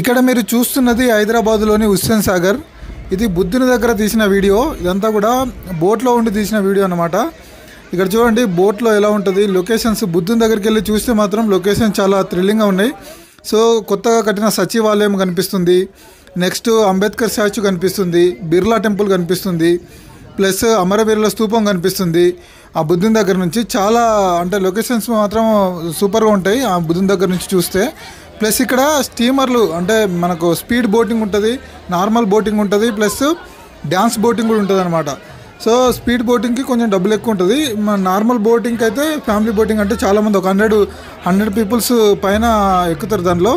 ఇక్కడ మీరు చూస్తున్నది హైదరాబాద్లోని హుస్సేన్ సాగర్. ఇది బుద్ధుని దగ్గర తీసిన వీడియో. ఇదంతా కూడా బోట్లో ఉండి తీసిన వీడియో అన్నమాట. ఇక్కడ చూడండి బోట్లో ఎలా ఉంటుంది లొకేషన్స్. బుద్ధుని దగ్గరికి వెళ్ళి చూస్తే మాత్రం లొకేషన్ చాలా థ్రిల్లింగ్గా ఉన్నాయి. సో కొత్తగా కట్టిన సచివాలయం కనిపిస్తుంది, నెక్స్ట్ అంబేద్కర్ స్టాచ్యూ కనిపిస్తుంది, బిర్లా టెంపుల్ కనిపిస్తుంది, ప్లస్ అమరవీరుల స్తూపం కనిపిస్తుంది. ఆ బుద్ధుని దగ్గర నుంచి చాలా అంటే లొకేషన్స్ మాత్రం సూపర్గా ఉంటాయి ఆ బుద్ధుని దగ్గర నుంచి చూస్తే. ప్లస్ ఇక్కడ స్టీమర్లు అంటే మనకు స్పీడ్ బోటింగ్ ఉంటుంది, నార్మల్ బోటింగ్ ఉంటుంది, ప్లస్ డ్యాన్స్ బోటింగ్ కూడా ఉంటుంది అనమాట. సో స్పీడ్ బోటింగ్కి కొంచెం డబ్బులు ఎక్కువ ఉంటుంది. నార్మల్ బోటింగ్కి అయితే ఫ్యామిలీ బోటింగ్ అంటే చాలామంది ఒక 100 పీపుల్స్ పైన ఎక్కుతారు దానిలో.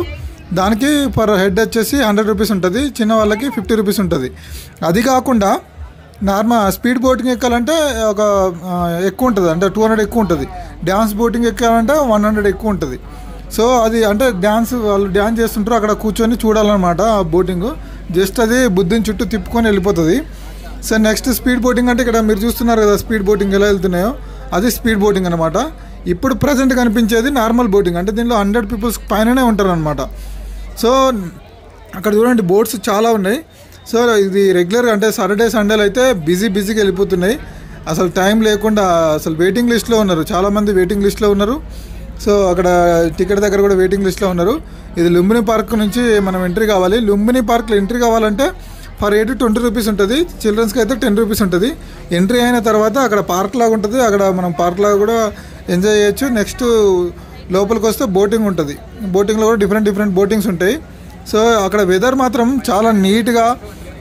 దానికి పర్ హెడ్ వచ్చేసి 100 రూపీస్ ఉంటుంది, చిన్న వాళ్ళకి 50 రూపీస్ ఉంటుంది. అది కాకుండా నార్మల్ స్పీడ్ బోటింగ్ ఎక్కాలంటే ఒక ఎక్కువ ఉంటుంది, అంటే 200 ఎక్కువ ఉంటుంది. డ్యాన్స్ బోటింగ్ ఎక్కాలంటే 100 ఎక్కువ ఉంటుంది. సో అది అంటే వాళ్ళు డ్యాన్స్ చేస్తుంటారు, అక్కడ కూర్చొని చూడాలన్నమాట ఆ బోటింగ్. జస్ట్ అది బుద్ధిని చుట్టూ తిప్పుకొని వెళ్ళిపోతుంది. సో నెక్స్ట్ స్పీడ్ బోటింగ్ అంటే ఇక్కడ మీరు చూస్తున్నారు కదా స్పీడ్ బోటింగ్ ఎలా వెళ్తున్నాయో, అది స్పీడ్ బోటింగ్ అనమాట. ఇప్పుడు ప్రజెంట్ కనిపించేది నార్మల్ బోటింగ్, అంటే దీనిలో 100 పీపుల్స్ పైననే ఉంటారు అనమాట. సో అక్కడ చూడండి బోట్స్ చాలా ఉన్నాయి. సో ఇది రెగ్యులర్గా అంటే సాటర్డే సండేలు అయితే బిజీగా వెళ్ళిపోతున్నాయి. అసలు టైం లేకుండా అసలు వెయిటింగ్ లిస్ట్లో ఉన్నారు, చాలామంది వెయిటింగ్ లిస్ట్లో ఉన్నారు. సో అక్కడ టికెట్ దగ్గర కూడా వెయిటింగ్ లిస్ట్లో ఉన్నారు. ఇది లుంబిని పార్క్ నుంచి మనం ఎంట్రీ కావాలి. లుంబిని పార్క్లో ఎంట్రీ కావాలంటే ఫర్ హెడ్ 20 రూపీస్ ఉంటుంది, చిల్డ్రన్స్కి అయితే 10 రూపీస్ ఉంటుంది. ఎంట్రీ అయిన తర్వాత అక్కడ పార్క్ లాగా ఉంటుంది, అక్కడ మనం పార్క్ లాగా కూడా ఎంజాయ్ చేయొచ్చు. నెక్స్ట్ లోపలికి వస్తే బోటింగ్ ఉంటుంది, బోటింగ్లో కూడా డిఫరెంట్ బోటింగ్స్ ఉంటాయి. సో అక్కడ వెదర్ మాత్రం చాలా నీట్గా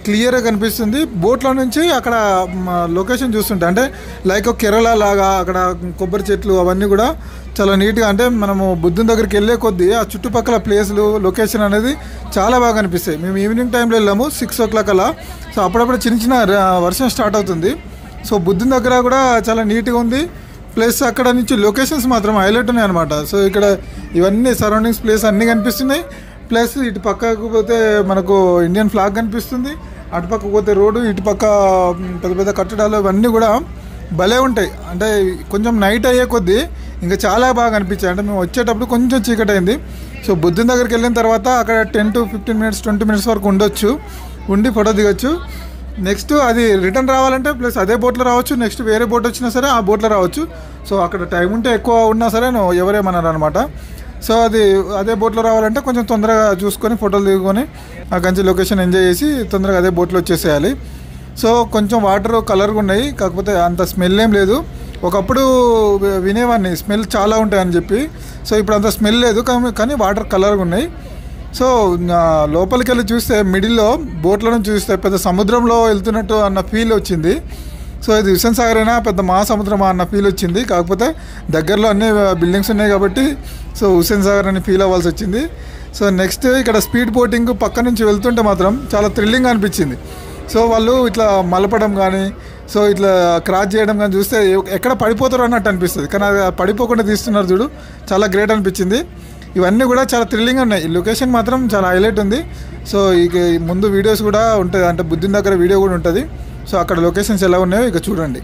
క్లియర్గా కనిపిస్తుంది. బోట్లో నుంచి అక్కడ లొకేషన్ చూస్తుంటే అంటే లైక్ కేరళ లాగా అక్కడ కొబ్బరి చెట్లు అవన్నీ కూడా చాలా నీట్గా, అంటే మనము బుద్ధుని దగ్గరికి వెళ్ళే కొద్దీ ఆ చుట్టుపక్కల ప్లేసులు లొకేషన్ అనేది చాలా బాగా కనిపిస్తాయి. మేము ఈవినింగ్ టైంలో వెళ్ళాము 6 o'clock అలా. సో అప్పుడప్పుడు చిన్న వర్షం స్టార్ట్ అవుతుంది. సో బుద్ధుని దగ్గర కూడా చాలా నీట్గా ఉంది. ప్లస్ అక్కడ నుంచి లొకేషన్స్ మాత్రం హైలైట్ ఉన్నాయి అనమాట. సో ఇక్కడ ఇవన్నీ సరౌండింగ్స్ ప్లేస్ అన్నీ కనిపిస్తున్నాయి. ప్లస్ ఇటు పక్కకు పోతే మనకు ఇండియన్ ఫ్లాగ్ కనిపిస్తుంది, అటుపక్క పోతే రోడ్డు, ఇటుపక్క పెద్ద కట్టడాలు ఇవన్నీ కూడా భలే ఉంటాయి. అంటే కొంచెం నైట్ అయ్యే కొద్దీ ఇంకా చాలా బాగా కనిపించాయి. అంటే మేము వచ్చేటప్పుడు కొంచెం చీకటి అయింది. సో బుద్ధుని దగ్గరికి వెళ్ళిన తర్వాత అక్కడ 10 to 15 minutes 20 minutes వరకు ఉండి ఫోటో దిగొచ్చు. నెక్స్ట్ అది రిటర్న్ రావాలంటే ప్లస్ అదే బోట్లో రావచ్చు, నెక్స్ట్ వేరే బోట్ వచ్చినా సరే ఆ బోట్లో రావచ్చు. సో అక్కడ టైం ఉంటే ఎక్కువ ఉన్నా సరే ఎవరేమన్నారు అనమాట. సో అదే బోట్లో రావాలంటే కొంచెం తొందరగా చూసుకొని ఫోటోలు దిగుకొని ఆ కంచి లొకేషన్ ఎంజాయ్ చేసి తొందరగా అదే బోట్లో వచ్చేసేయాలి. సో కొంచెం వాటర్ కలర్గా ఉన్నాయి, కాకపోతే అంత స్మెల్ ఏం లేదు. ఒకప్పుడు వినేవాడిని స్మెల్ చాలా ఉంటాయని చెప్పి. సో ఇప్పుడు అంత స్మెల్ లేదు, కానీ వాటర్ కలర్గా ఉన్నాయి. సో లోపలికి వెళ్ళి చూస్తే మిడిల్లో బోట్లో నుంచి చూస్తే పెద్ద సముద్రంలో వెళ్తున్నట్టు అన్న ఫీల్ వచ్చింది. సో ఇది హుస్సేన్ సాగర్ అయినా పెద్ద మహాసముద్రమా అన్న ఫీల్ వచ్చింది. కాకపోతే దగ్గరలో అన్ని బిల్డింగ్స్ ఉన్నాయి కాబట్టి సో హుస్సేన్ సాగర్ అని ఫీల్ అవ్వాల్సి వచ్చింది. సో నెక్స్ట్ ఇక్కడ స్పీడ్ బోటింగ్ పక్క నుంచి వెళ్తుంటే మాత్రం చాలా థ్రిల్లింగ్ అనిపించింది. సో వాళ్ళు ఇట్లా మలపడం కానీ సో ఇట్లా క్రాస్ చేయడం కానీ చూస్తే ఎక్కడ పడిపోతారో అన్నట్టు అనిపిస్తుంది, కానీ అది పడిపోకుండా తీస్తున్నారు చూడు, చాలా గ్రేట్ అనిపించింది. ఇవన్నీ కూడా చాలా థ్రిల్లింగ్ ఉన్నాయి. ఈ లొకేషన్ మాత్రం చాలా హైలైట్ ఉంది. సో ఇక ముందు వీడియోస్ కూడా ఉంటుంది, అంటే బుద్ధుని దగ్గర వీడియో కూడా ఉంటుంది. సో అక్కడ లొకేషన్స్ ఎలా ఉన్నాయో ఇక చూడండి.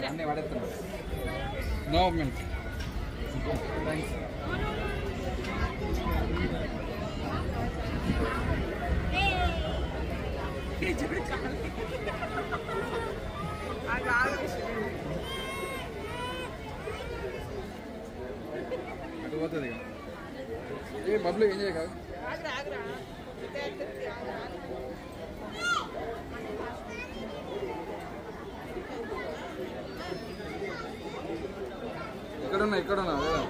అన్నీ పడేస్తున్నాం. No minute. అటు పోతుంది ఇక ఏ బబ్బులు ఏం చేయ కాదు. ఎక్కడున్నా లేదా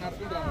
నడుచుకుంటా